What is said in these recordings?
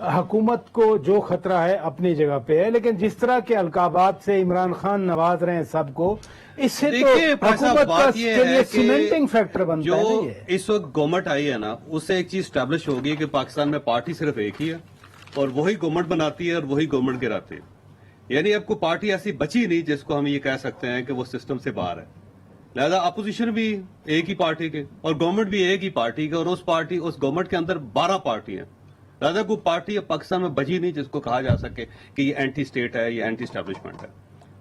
حکومت کو جو خطرہ ہے اپنی جگہ پہ ہے، لیکن جس طرح کے القابات سے عمران خان نواز رہے ہیں سب کو، اس سے تو حکومت کا کے لیے سیمنٹنگ فیکٹر بنتا ہے. جو اس وقت گورنمنٹ آئی ہے نا، اس سے ایک چیز اسٹیبلش ہوگی کہ پاکستان میں پارٹی صرف ایک ہی ہے اور وہی گورنمنٹ بناتی ہے اور وہی گورنمنٹ گراتی ہے. یعنی اب کوئی پارٹی ایسی بچی نہیں جس کو ہم یہ کہہ سکتے ہیں کہ وہ سسٹم سے باہر ہے. لہذا اپوزیشن بھی ایک ہی پارٹی کے اور گورنمنٹ بھی ایک ہی پارٹی کے، اور اس گورنمنٹ کے اندر 12 پارٹی ہیں. لہذا کوئی پارٹی اب پاکستان میں بچی نہیں جس کو کہا جا سکے کہ یہ اینٹی اسٹیٹ ہے یا اینٹی اسٹیبلشمنٹ ہے.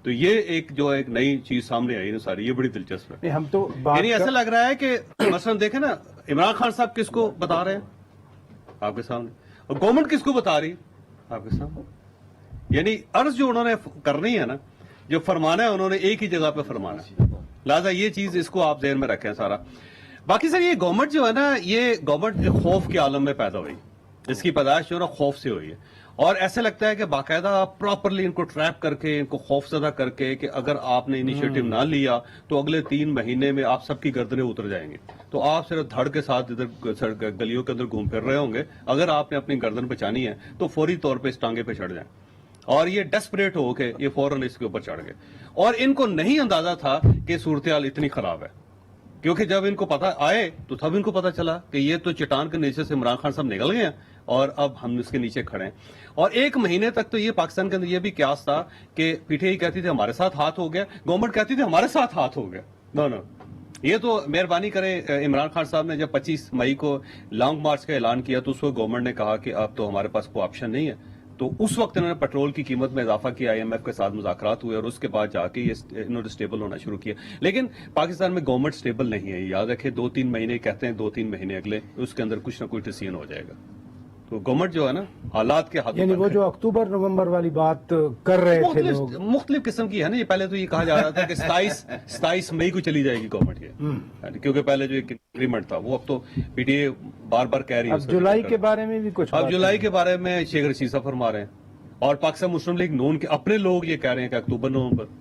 تو یہ ایک نئی چیز سامنے آئی نا ساری، یہ بڑی دلچسپ ہے. ہم تو یعنی ایسا لگ رہا ہے کہ مثلا دیکھیں نا، عمران خان صاحب کس کو بتا رہے ہیں آپ کے سامنے، اور گورنمنٹ کس کو بتا رہی ہے آپ کے سامنے. یعنی عرض جو انہوں نے کرنی ہے نا، جو فرمانا ہے انہوں نے ایک ہی جگہ پہ فرمانا ہے. لہٰذا یہ چیز اس کو آپ ذہن میں رکھیں سارا. باقی سر یہ گورنمنٹ جو ہے نا، یہ گورنمنٹ خوف کے عالم میں پیدا ہوئی. اس کی پیدائش جو ہے نا خوف سے ہوئی ہے، اور ایسے لگتا ہے کہ باقاعدہ پراپرلی ان کو ٹریپ کر کے، ان کو خوف زدہ کر کے کہ اگر آپ نے انیشیٹو نہ لیا تو اگلے 3 مہینے میں آپ سب کی گردنیں اتر جائیں گے. تو آپ صرف دھڑ کے ساتھ ادھر گلیوں کے اندر گھوم پھر رہے ہوں گے. اگر آپ نے اپنی گردن بچانی ہے تو فوری طور پہ اس ٹانگے پہ چڑھ جائیں. اور یہ ڈیسپریٹ ہو کے یہ فوراً اس کے اوپر چڑھ گئے. اور ان کو نہیں اندازہ تھا کہ صورتحال اتنی خراب ہے، کیونکہ جب ان کو پتا آئے تو تب ان کو پتا چلا کہ یہ تو چٹان کے نیچے سے عمران خان صاحب نکل گئے ہیں اور اب ہم اس کے نیچے کھڑے ہیں. اور 1 مہینے تک تو یہ پاکستان کے اندر یہ بھی قیاس تھا کہ پی ٹی آئی کہتی تھی ہمارے ساتھ ہاتھ ہو گیا، گورنمنٹ کہتی تھی ہمارے ساتھ ہاتھ ہو گیا. نو یہ تو مہربانی کریں. عمران خان صاحب نے جب 25 مئی کو لانگ مارچ کا اعلان کیا تو اس وقت گورنمنٹ نے کہا کہ اب تو ہمارے پاس کوئی آپشن نہیں ہے. تو اس وقت انہوں نے پیٹرول کی قیمت میں اضافہ کیا، آئی ایم ایف کے ساتھ مذاکرات ہوئے اور اس کے بعد جا کے یہ انہوں نے اسٹیبل ہونا شروع کیا. لیکن پاکستان میں گورنمنٹ اسٹیبل نہیں ہے. یاد رکھیں 2-3 مہینے کہتے ہیں، 2-3 مہینے اگلے اس کے اندر کچھ نہ کچھ ڈیسیژن ہو جائے گا. تو گورنمنٹ جو ہے نا حالات کے ہاتھ، یعنی وہ جو اکتوبر نومبر والی بات کر رہے تھے لوگ، مختلف قسم کی ہے نا. یہ پہلے تو یہ کہا جا رہا تھا کہ 27 مئی کو چلی جائے گی گورنمنٹ، یہ کیونکہ پہلے جو ایک اگریمنٹ تھا وہ اب تو پی ٹی اے بار بار کہہ رہی ہے. اب جولائی کے بارے میں بھی کچھ، اب جولائی کے بارے میں شیخ رشید صاحب فرما رہے ہیں، اور پاکستان مسلم لیگ نون کے اپنے لوگ یہ کہہ رہے ہیں کہ اکتوبر نومبر،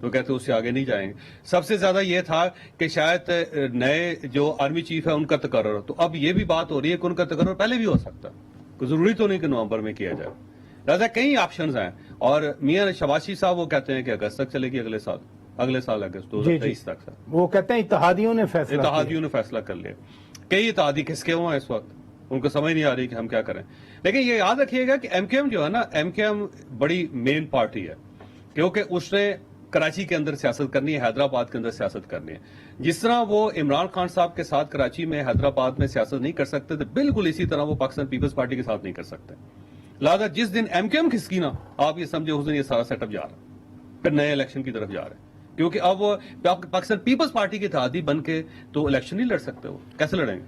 وہ کہتے ہیں اس سے آگے نہیں جائیں گے. سب سے زیادہ یہ تھا کہ شاید نئے جو آرمی چیف ہے ان کا تقرر، تو اب یہ بھی بات ہو رہی ہے کہ ان کا تقرر پہلے بھی ہو سکتا ہے، کوئی ضروری تو نہیں کہ نومبر میں کیا جائے. لہٰذا کئی آپشنز ہیں. اور میاں شہباز شریف صاحب وہ کہتے ہیں کہ اگست تک چلے گی، اگلے سال اگست 2023 تک. وہ کہتے ہیں اتحادیوں نے فیصلہ کر لیا. کئی اتحادی کس کے ہوں اس وقت، ان کو سمجھ نہیں آ رہی کہ ہم کیا کریں. لیکن یہ یاد رکھیے گا کہ ایم کیو ایم جو ہے نا، ایم کیو ایم بڑی مین پارٹی ہے، کیونکہ اس نے کراچی کے اندر سیاست کرنی ہے، حیدرآباد کے اندر سیاست کرنی ہے. جس طرح وہ عمران خان صاحب کے ساتھ کراچی میں، حیدرآباد میں سیاست نہیں کر سکتے تو بالکل اسی طرح وہ پاکستان پیپلز پارٹی کے ساتھ نہیں کر سکتے. لہٰذا جس دن ایم کیو ایم کھسکی نا، آپ یہ سمجھے اس دن یہ سارا سیٹ اپ جا رہا ہے، پھر نئے الیکشن کی طرف جا رہے ہیں. کیونکہ اب وہ پاکستان پیپلز پارٹی کے اتحادی بن کے تو الیکشن نہیں لڑ سکتے. وہ کیسے لڑیں گے؟